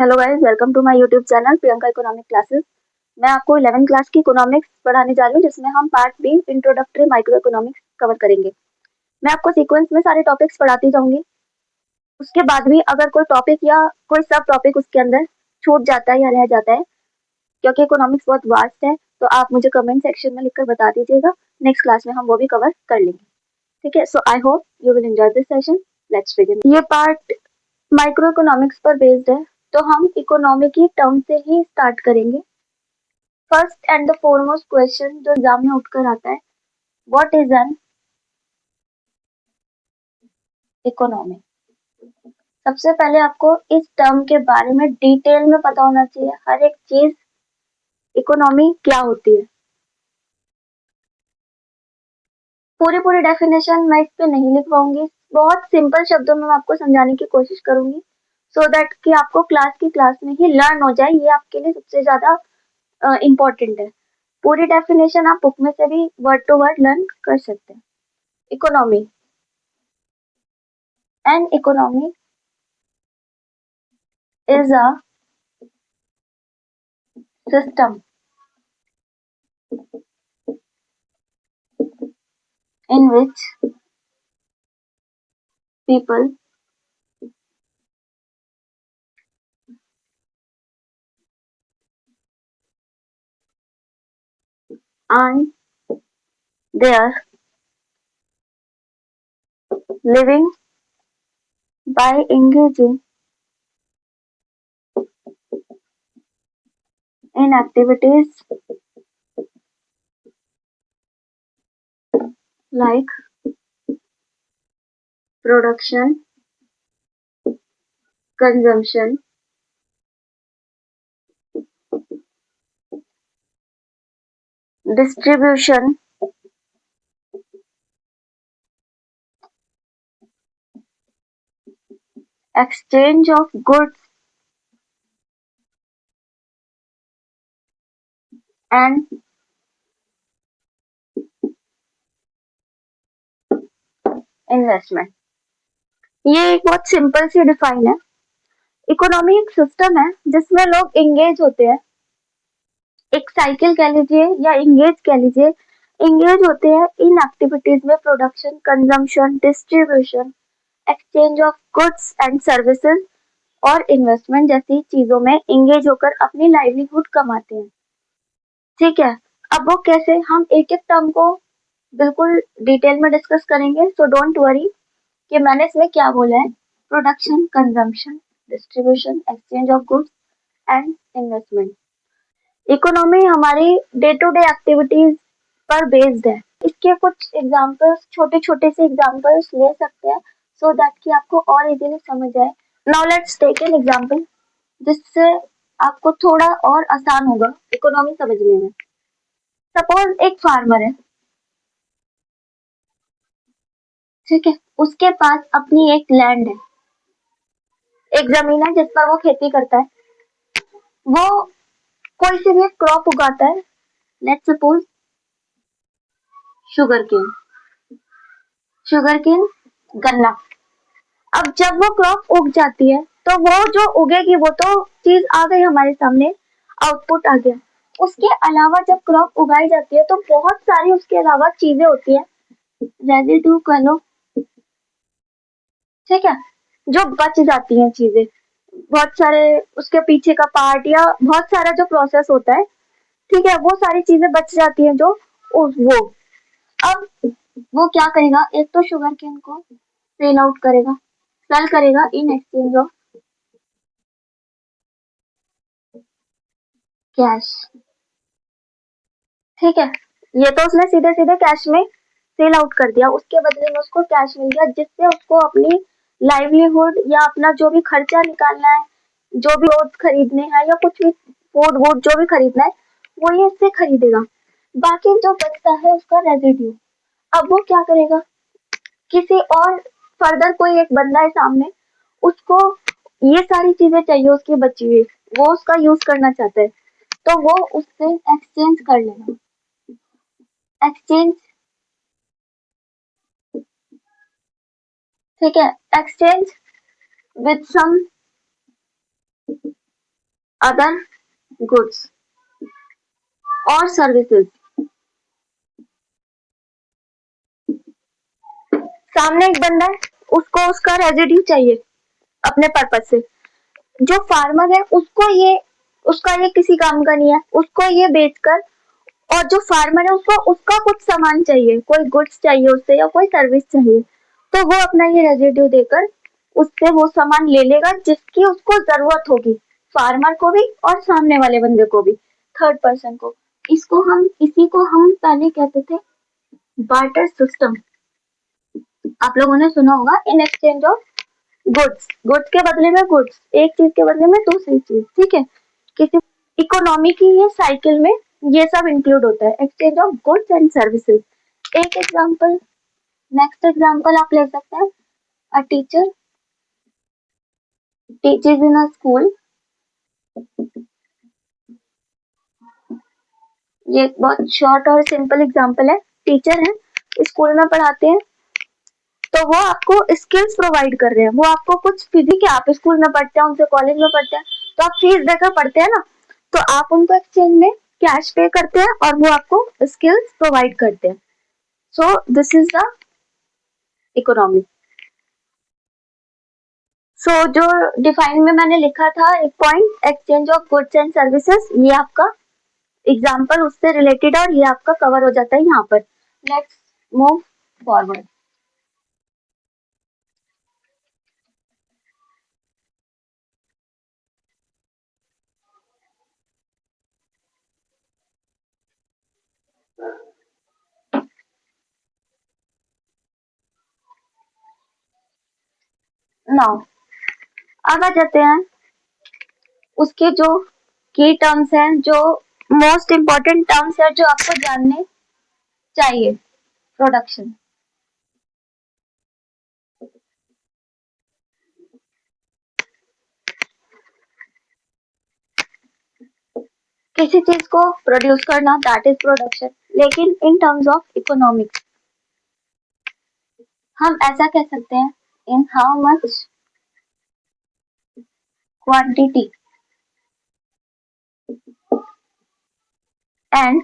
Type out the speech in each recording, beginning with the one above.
Hello guys, welcome to my YouTube channel Priyanka economic classes. मैं आपको 11th class की economics पढ़ाने जा रही हूँ, जिसमें हम part B introductory micro economics cover करेंगे। मैं आपको सीक्वेंस में सारे टॉपिक्स पढ़ाती जाऊंगी। उसके बाद भी अगर कोई टॉपिक या कोई सब टॉपिक उसके अंदर छूट जाता है या रह जाता है, क्योंकि इकोनॉमिक्स बहुत वास्ट है, तो आप मुझे कमेंट सेक्शन में लिखकर बता दीजिएगा। नेक्स्ट क्लास में हम वो भी कवर कर लेंगे। ठीक है, so I hope you will enjoy this session. Let's begin. ये पार्ट माइक्रो इकोनॉमिक्स पर बेस्ड है, तो हम इकोनॉमी की टर्म से ही स्टार्ट करेंगे। First and the foremost question जो एग्जाम में उठकर आता है, व्हाट इज एन इकोनॉमी। सबसे पहले आपको इस टर्म के बारे में डिटेल में पता होना चाहिए, हर एक चीज इकोनॉमी क्या होती है। पूरी पूरी डेफिनेशन मैं इस पे नहीं लिख पाऊंगी, बहुत सिंपल शब्दों में मैं आपको समझाने की कोशिश करूंगी, सो दैट कि आपको क्लास में ही लर्न हो जाए। ये आपके लिए सबसे ज्यादा इम्पोर्टेंट है। पूरी डेफिनेशन आप बुक में से भी वर्ड टू वर्ड लर्न कर सकते हैं। Economy, an economy is a system in which people earn their living by engaging in activities like production, consumption, distribution, exchange of goods, and investment। ये एक बहुत सिंपल सी define है। Economy एक system है जिसमें लोग एंगेज होते हैं, एक साइकिल कह लीजिए या इंगेज कह लीजिए। इंगेज होते हैं इन एक्टिविटीज में production, consumption, distribution, exchange of goods and services और इन्वेस्टमेंट जैसी चीजों में इंगेज होकर अपनी लाइवलीहुड कमाते हैं। ठीक है, अब वो कैसे, हम एक एक टर्म को बिल्कुल डिटेल में डिस्कस करेंगे, सो डोंट वरी कि मैंने इसमें क्या बोला है। Production, consumption, distribution, exchange of goods and investment. Economy हमारी डे टू डे एक्टिविटीज पर बेस्ड है। इसके कुछ एग्जांपल्स, छोटे छोटे से एग्जांपल्स ले सकते हैं, सो दैट कि आपको और इजीली समझ आए। Now let's take an example, जिससे आपको थोड़ा और आसान होगा इकोनॉमी समझने में। सपोज एक फार्मर है, ठीक है, उसके पास अपनी एक लैंड है, एक जमीन है जिस पर वो खेती करता है। वो कोई सी भी एक क्रॉप उगाता है, let's suppose sugarcane, sugarcane, गन्ना। अब जब वो क्रॉप उग जाती है, तो वो जो उगेगी वो तो चीज आ गई हमारे सामने, आउटपुट आ गया। उसके अलावा जब क्रॉप उगाई जाती है, तो बहुत सारी उसके अलावा चीजें होती है, रेजिड्यू कह लो, ठीक है, जो बच जाती हैं चीजें। बहुत सारे उसके पीछे का पार्ट या बहुत सारा जो प्रोसेस होता है, ठीक है, वो सारी चीजें बच जाती हैं जो वो। अब वो क्या करेगा, एक तो शुगर केन को सेल आउट करेगा, सेल करेगा इन एक्सचेंज ऑफ कैश। ठीक है, ये तो उसने सीधे सीधे कैश में सेल आउट कर दिया, उसके बदले में उसको कैश मिल गया, जिससे उसको अपनी लाइवलीहुड या अपना जो भी खर्चा निकालना है, जो भी क्लोथ खरीदने हैं या कुछ भी फूड वूड जो भी खरीदना है, वो ये इससे खरीदेगा। बाकी जो बचता है उसका रेजिड्यू, अब वो क्या करेगा, किसी और फर्दर कोई एक बंदा है सामने, उसको ये सारी चीजें चाहिए उसकी बची हुई, वो उसका यूज करना चाहता है, तो वो उससे एक्सचेंज कर लेगा। एक्सचेंज, ठीक है, exchange with some other goods और सर्विसेज। सामने एक बंदा है, उसको उसका रेजिड्यू चाहिए अपने पर्पज से। जो फार्मर है उसका ये किसी काम का नहीं है, उसको ये बेचकर, और जो फार्मर है उसको उसका कुछ सामान चाहिए, कोई गुड्स चाहिए उससे या कोई सर्विस चाहिए, तो वो अपना ये रेजिड्यू देकर उससे वो सामान ले लेगा जिसकी उसको जरूरत होगी, फार्मर को भी और सामने वाले बंदे को भी, थर्ड पर्सन को। इसी को हम पहले कहते थे बार्टर सिस्टम। आप लोगों ने सुना होगा, in exchange of goods, goods के बदले में गुड्स, एक चीज के बदले में दूसरी चीज, ठीक है। किसी इकोनॉमी की ये साइकिल में ये सब इंक्लूड होता है, exchange of goods and services. एक एग्जांपल, नेक्स्ट एग्जांपल आप ले सकते हैं, a teacher teachers in a school. ये एक बहुत शॉर्ट और सिंपल एग्जांपल है। टीचर है, स्कूल में पढ़ाते हैं, तो वो आपको स्किल्स प्रोवाइड कर रहे हैं, वो आपको कुछ फिजिक है, आप स्कूल में पढ़ते हैं, उनसे कॉलेज में पढ़ते हैं, तो आप फीस देकर पढ़ते हैं ना, तो आप उनको एक्सचेंज में कैश पे करते हैं और वो आपको स्किल्स प्रोवाइड करते हैं। So this is the economy. So जो डिफाइन में मैंने लिखा था एक point, exchange of goods and services, ये आपका एग्जाम्पल उससे रिलेटेड और ये आपका कवर हो जाता है यहाँ पर। Let's move forward. नाउ अब आ जाते हैं उसके जो की टर्म्स हैं, जो मोस्ट इम्पोर्टेंट टर्म्स है जो आपको जानने चाहिए। प्रोडक्शन, किसी चीज को प्रोड्यूस करना, दैट इज प्रोडक्शन। लेकिन इन टर्म्स ऑफ इकोनॉमिक्स हम ऐसा कह सकते हैं, in how much quantity and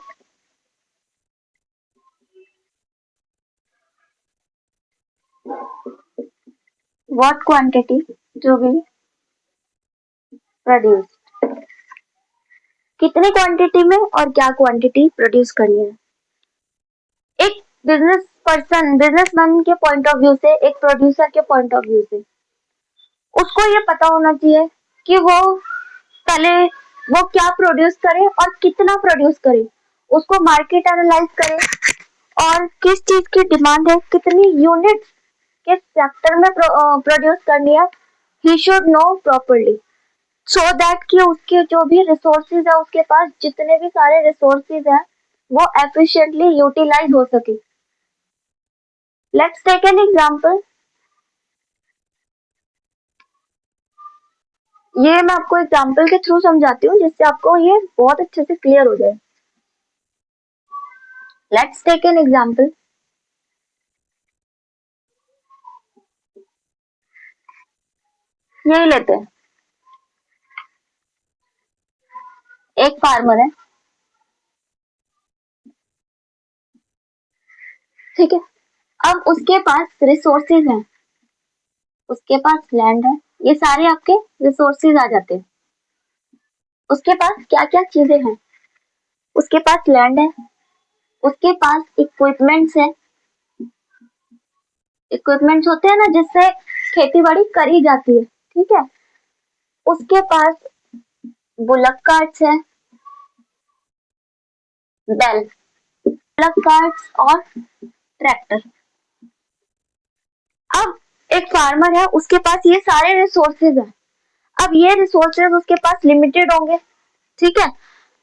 what quantity to be produce, कितनी क्वांटिटी में और क्या क्वांटिटी प्रोड्यूस करनी है। एक बिजनेसमैन के पॉइंट ऑफ व्यू से, एक प्रोड्यूसर के पॉइंट ऑफ व्यू से उसको ये पता होना चाहिए कि वो पहले वो क्या प्रोड्यूस करे और कितना प्रोड्यूस करे, उसको मार्केट एनालाइज करे और किस चीज की डिमांड है, कितनी यूनिट किस सेक्टर में प्रोड्यूस करनी है, he should know properly, so that कि उसके जो भी रिसोर्सेज है, उसके पास जितने भी सारे रिसोर्सेज हैं वो एफिशिएंटली यूटिलाइज हो सके। Let's take an example. ये मैं आपको एग्जांपल के थ्रू समझाती हूँ जिससे आपको ये बहुत अच्छे से क्लियर हो जाए। Let's take an example. यही लेते हैं, एक फार्मर है, ठीक है। अब उसके पास रिसोर्सेज हैं, उसके पास लैंड है, ये सारे आपके रिसोर्सेज आ जाते हैं। उसके पास क्या क्या चीजें हैं, उसके पास लैंड है, उसके पास इक्विपमेंट्स है, इक्विपमेंट्स होते हैं ना जिससे खेती बाड़ी करी जाती है, ठीक है। उसके पास बुलक कार्ट्स है, बैल, बुलक कार्ट्स और ट्रैक्टर। अब एक फार्मर है, उसके पास ये सारे रिसोर्सेज हैं। अब ये रिसोर्सेज उसके पास लिमिटेड होंगे, ठीक है।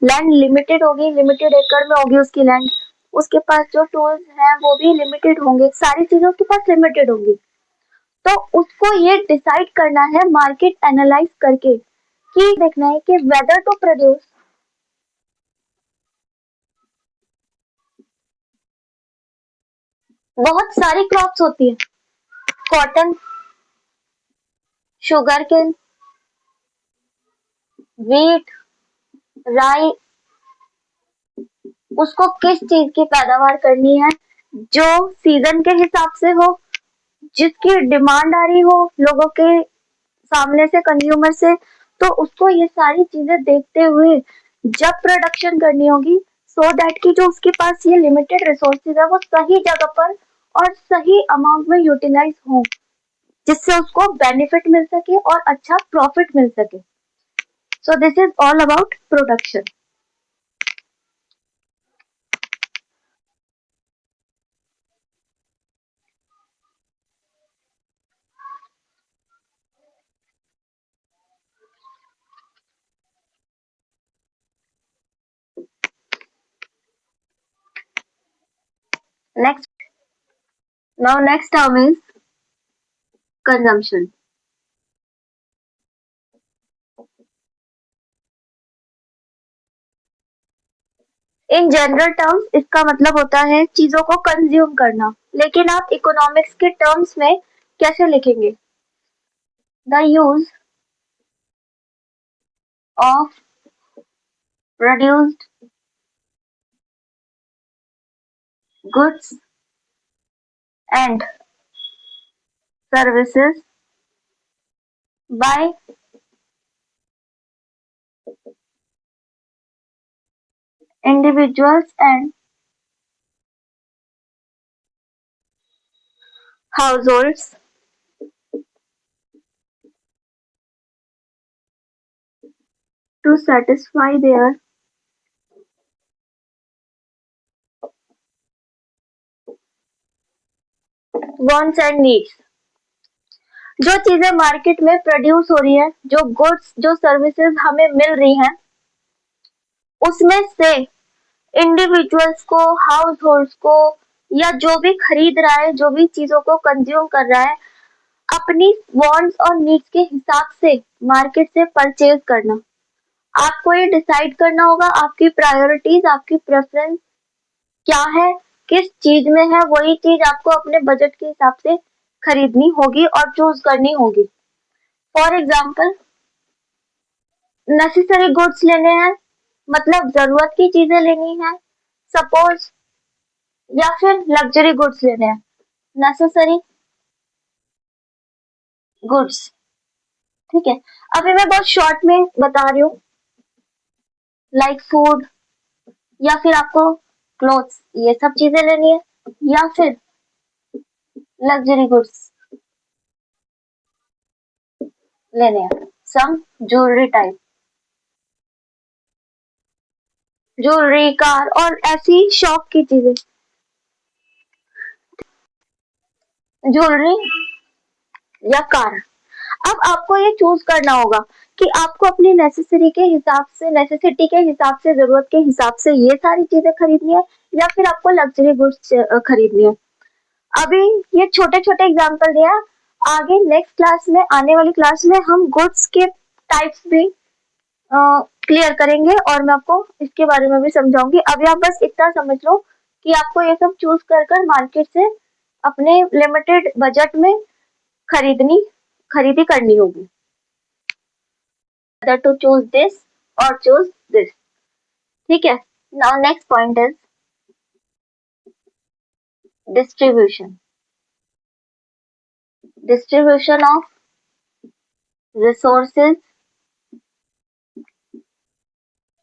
लैंड लिमिटेड होगी, लिमिटेड एकड़ में होगी उसकी लैंड, उसके पास जो टूल्स हैं वो भी लिमिटेड होंगे, सारी चीजें उसके पास लिमिटेड होंगी। तो उसको ये डिसाइड करना है मार्केट एनालाइज करके, कि देखना है कि वेदर टू प्रोड्यूस बहुत सारी क्रॉप्स होती है, कॉटन, शुगर केन, वीट, राई, उसको किस चीज की पैदावार करनी है जो सीजन के हिसाब से हो, जिसकी डिमांड आ रही हो लोगों के सामने से, कंज्यूमर से, तो उसको ये सारी चीजें देखते हुए जब प्रोडक्शन करनी होगी, सो दैट कि जो उसके पास ये लिमिटेड रिसोर्सेज है वो सही जगह पर और सही अमाउंट में यूटिलाइज हो, जिससे उसको बेनिफिट मिल सके और अच्छा प्रॉफिट मिल सके. सो this is all about production. Next, now next term is consumption. In general terms इसका मतलब होता है चीजों को कंज्यूम करना, लेकिन आप इकोनॉमिक्स के टर्म्स में कैसे लिखेंगे? The use of produced goods and services by individuals and households to satisfy their wants and needs. जो चीजें मार्केट में प्रोड्यूस हो रही है, जो गुड्स, जो सर्विसेज हमें मिल रही हैं, उसमें से इंडिविजुअल्स को, हाउस होल्ड्स को, या जो भी खरीद रहा है, जो भी चीजों को कंज्यूम कर रहा है, अपनी वांट्स और नीड्स के हिसाब से मार्केट से परचेज करना. आपको ये डिसाइड करना होगा आपकी प्रायोरिटीज, आपकी प्रेफरेंस क्या है, किस चीज में है, वही चीज आपको अपने बजट के हिसाब से खरीदनी होगी और चूज करनी होगी. फॉर एग्जाम्पल, नेसेसरी गुड्स लेने हैं, मतलब जरूरत की चीजें लेनी है, सपोज, या फिर लग्जरी गुड्स लेने हैं. नेसेसरी गुड्स, ठीक है. अभी मैं बहुत शॉर्ट में बता रही हूँ, लाइक फूड, या फिर आपको क्लोथ्स, ये सब चीजें लेनी है, या फिर लग्जरी गुड्स लेने हैं, सम ज्वेलरी टाइप, ज्वेलरी, कार और ऐसी शौक की चीजें. ज्वेलरी या कार. अब आपको ये चूज करना होगा कि आपको अपनी नेसेसरी के हिसाब से, नेसेसिटी के हिसाब से, जरूरत के हिसाब से ये सारी चीजें खरीदनी है, या फिर आपको लग्जरी गुड्स खरीदनी है. अभी ये छोटे छोटे एग्जांपल दिया, आगे नेक्स्ट क्लास में, आने वाली क्लास में हम गुड्स के टाइप्स भी क्लियर करेंगे और मैं आपको इसके बारे में भी समझाऊंगी. अभी आप बस इतना समझ लो कि आपको ये सब चूज कर कर मार्केट से अपने लिमिटेड बजट में खरीदनी खरीदी करनी होगी. Whether to choose this or choose this. ठीक है. Now next point is distribution. Distribution of resources,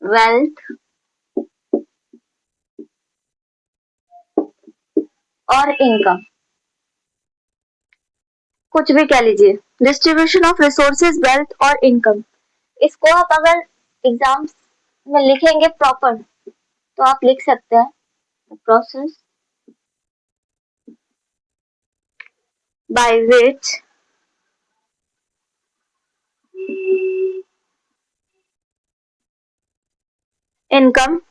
wealth और income. कुछ भी कह लीजिए. डिस्ट्रीब्यूशन ऑफ रिसोर्सेज, वेल्थ और इनकम. इसको आप अगर एग्जाम्स में लिखेंगे प्रॉपर, तो आप लिख सकते हैं process by which income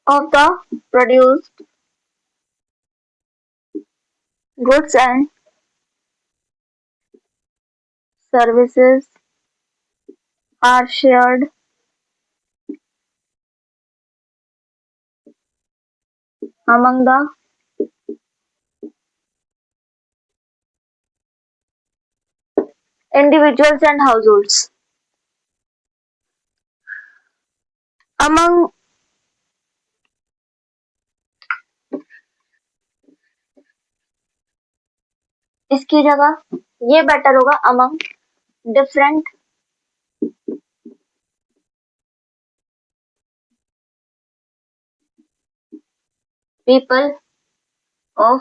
of the produced goods and services are shared among the individuals and households. Among इसकी जगह ये बेटर होगा among different people of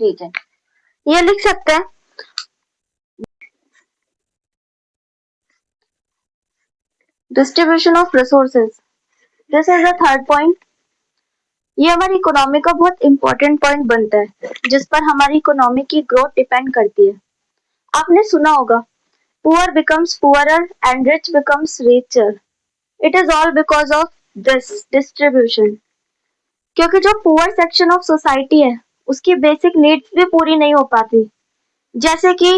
region. ये लिख सकते हैं distribution of resources. This is the third point. ये हमारी इकोनॉमी का बहुत इंपॉर्टेंट पॉइंट बनता है जिस पर हमारी इकोनॉमी की ग्रोथ डिपेंड करती है. आपने सुना होगा poor becomes poorer and rich becomes richer. It is all because of this distribution. क्योंकि जो पुअर सेक्शन ऑफ सोसाइटी है उसकी बेसिक नीड्स भी पूरी नहीं हो पाती. जैसे कि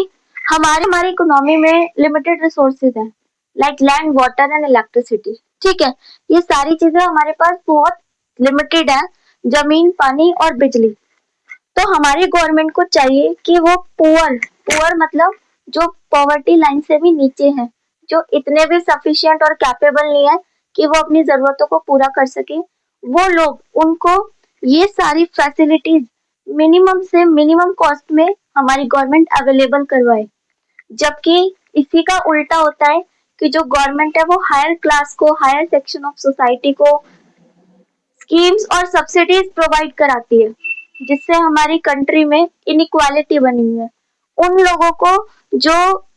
हमारी इकोनॉमी में लिमिटेड रिसोर्सेज हैं like land water and electricity. ठीक है, ये सारी चीजें हमारे पास बहुत लिमिटेड है, जमीन पानी और बिजली. तो हमारी गवर्नमेंट को चाहिए कि वो पुअर मतलब जो पॉवर्टी लाइन से भी नीचे हैं, जो इतने भी सफिशिएंट और कैपेबल नहीं है कि वो अपनी जरूरतों को पूरा कर सके, वो लोग उनको ये सारी फैसिलिटीज मिनिमम से मिनिमम कॉस्ट में हमारी गवर्नमेंट अवेलेबल करवाए. जबकि इसी का उल्टा होता है कि जो गवर्नमेंट है वो हायर क्लास को, हायर सेक्शन ऑफ सोसाइटी को स्कीम्स और सब्सिडीज प्रोवाइड कराती है जिससे हमारी कंट्री में इनइक्वालिटी बनी हुई है. उन लोगों को जो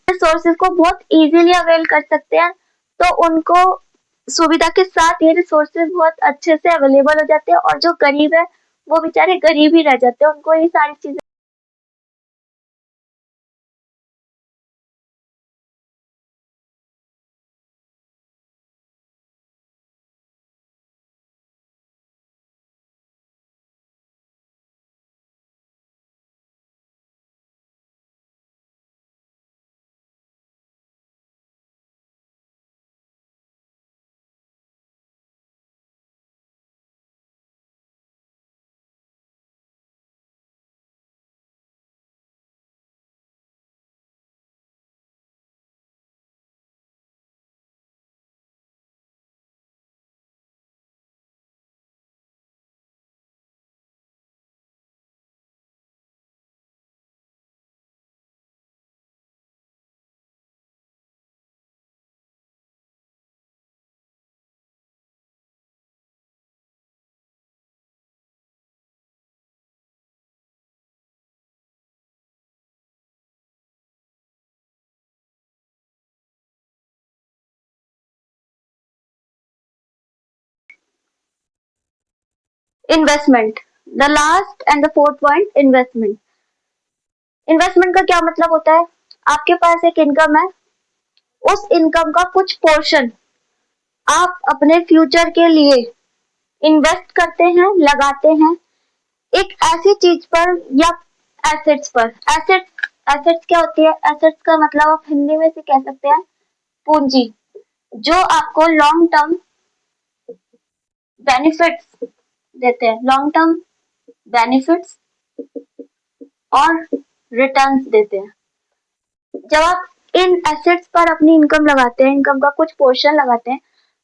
रिसोर्सेज को बहुत इजीली अवेल कर सकते हैं तो उनको सुविधा के साथ ये रिसोर्सेज बहुत अच्छे से अवेलेबल हो जाते हैं और जो गरीब है वो बेचारे गरीब ही रह जाते हैं, उनको ये सारी चीजें investment. The last and the fourth point, investment. Investment का क्या मतलब होता है? आपके पास एक इनकम है, उस इनकम का कुछ पोर्शन आप अपने फ्यूचर के लिए इन्वेस्ट करते हैं, लगाते हैं एक ऐसी चीज पर या एसेट्स पर. एसेट्स क्या होती है? एसेट्स का मतलब आप हिंदी में से कह सकते हैं पूंजी, जो आपको लॉन्ग टर्म बेनिफिट्स देते हैं, लॉन्ग टर्म बेनिफिट्स और रिटर्न्स देते हैं. जब आप इन एसेट्स पर अपनी इनकम लगाते हैं, इनकम का कुछ पोर्शन लगाते हैं,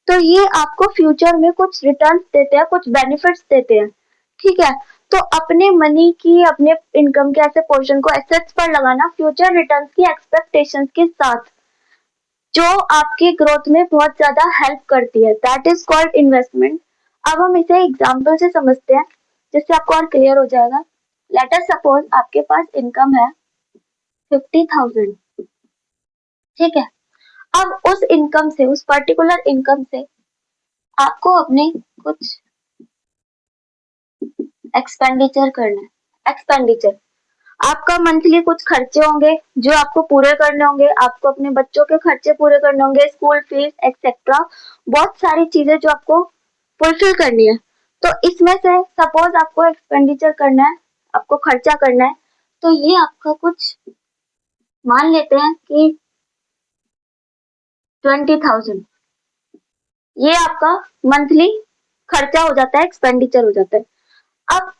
तो ये आपको फ्यूचर में कुछ रिटर्न्स देते हैं, कुछ बेनिफिट्स देते हैं. ठीक है, तो अपने मनी की, अपने इनकम के ऐसे पोर्शन को एसेट्स पर लगाना फ्यूचर रिटर्न्स की एक्सपेक्टेशंस के साथ, जो आपकी ग्रोथ में बहुत ज्यादा हेल्प करती है, दैट इज कॉल्ड इन्वेस्टमेंट. अब हम इसे एग्जाम्पल से समझते हैं जिससे आपको और क्लियर हो जाएगा. लेट अस सपोज आपके पास इनकम है 50,000. ठीक है, अब उस इनकम से, उस पर्टिकुलर इनकम से आपको अपने कुछ एक्सपेंडिचर करना है. एक्सपेंडिचर, आपका मंथली कुछ खर्चे होंगे जो आपको पूरे करने होंगे, आपको अपने बच्चों के खर्चे पूरे करने होंगे, स्कूल फीस एक्सेट्रा, बहुत सारी चीजें जो आपको फुलफिल करनी है. तो इसमें से सपोज आपको एक्सपेंडिचर करना है, आपको खर्चा करना है, तो ये आपका कुछ मान लेते हैं कि 20,000, ये आपका मंथली खर्चा हो जाता है, एक्सपेंडिचर हो जाता है. अब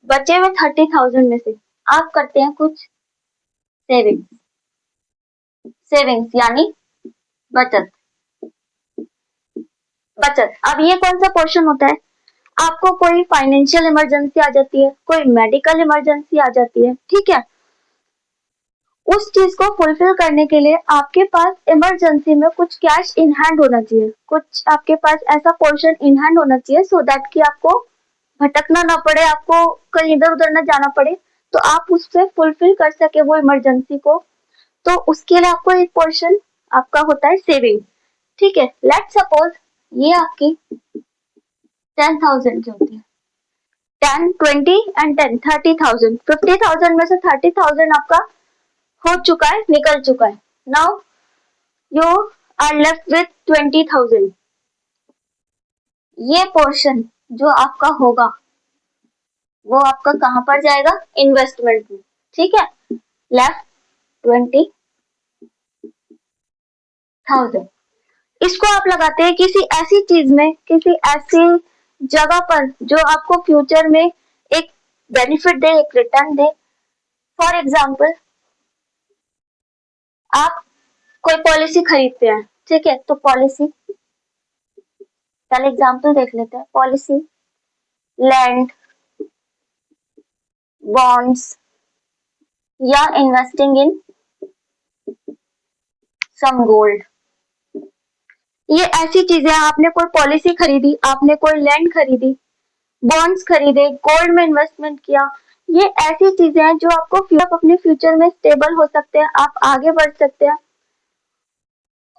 बचे हुए 30,000 में से आप करते हैं कुछ सेविंग्स, सेविंग्स यानी बचत, बचत। अब ये कौन सा पोर्शन होता है? आपको कोई फाइनेंशियल इमरजेंसी आ जाती है, कोई मेडिकल इमरजेंसी आ जाती है, ठीक है, उस चीज को फुलफिल करने के लिए आपके पास इमरजेंसी में कुछ कैश इन हैंड होना चाहिए, कुछ आपके पास ऐसा पोर्शन इन हैंड होना चाहिए सो दैट कि आपको भटकना ना पड़े, आपको कहीं इधर उधर ना जाना पड़े, तो आप उससे फुलफिल कर सके वो इमरजेंसी को। तो उसके लिए आपको एक पोर्शन आपका होता है सेविंग, ठीक है। लेट सपोज ये आपकी 10,000 की होती है, 10, 20 एंड 10, 30,000, 50,000 में से 30,000 आपका हो चुका है, निकल चुका है। Now you are left with 20,000। ये पोर्शन जो आपका होगा वो आपका कहां पर जाएगा? इन्वेस्टमेंट में, ठीक है। लेफ्ट 20,000, इसको आप लगाते हैं किसी ऐसी चीज में, किसी ऐसी जगह पर जो आपको फ्यूचर में एक बेनिफिट दे, एक रिटर्न दे। फॉर एग्जाम्पल आप कोई पॉलिसी खरीदते हैं, ठीक है, तो पॉलिसी, पहले एग्जाम्पल देख लेते हैं। पॉलिसी, लैंड, बॉन्ड्स या इन्वेस्टिंग इन सम गोल्ड, ये ऐसी चीजें हैं। आपने कोई पॉलिसी खरीदी, आपने कोई लैंड खरीदी, बॉन्ड्स खरीदे, गोल्ड में इन्वेस्टमेंट किया, ये ऐसी चीजें हैं जो आपको अपने फ्यूचर में स्टेबल हो सकते हैं, आप आगे बढ़ सकते हैं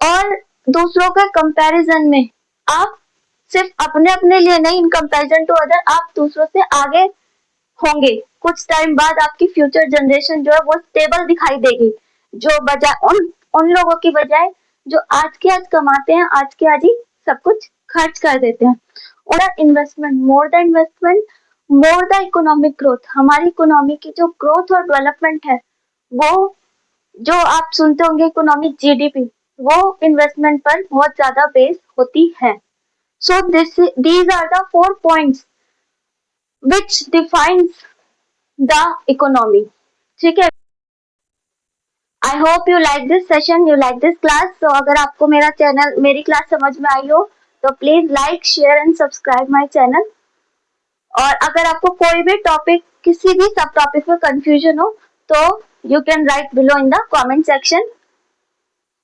और दूसरों के कंपैरिजन में आप सिर्फ अपने अपने लिए नहीं, इन कंपैरिजन टू अदर आप दूसरों से आगे होंगे। कुछ टाइम बाद आपकी फ्यूचर जनरेशन जो है वो स्टेबल दिखाई देगी, जो बजाय उन लोगों की बजाय जो आज के आज कमाते हैं, आज के आज ही सब कुछ खर्च कर देते हैं। और investment, more the economic growth, हमारी इकोनॉमी की जो ग्रोथ और डेवलपमेंट है, वो जो आप सुनते होंगे इकोनॉमिक जीडीपी, वो इन्वेस्टमेंट पर बहुत ज्यादा बेस होती है। So these are the 4 points which defines the economy, ठीक है। I hope you like this session, you like this class. तो अगर आपको मेरा चैनल, मेरी क्लास समझ में आई हो तो please like, share and subscribe my channel. और अगर आपको कोई भी टॉपिक, किसी भी सब टॉपिक में कंफ्यूजन हो तो you can write below in the comment section.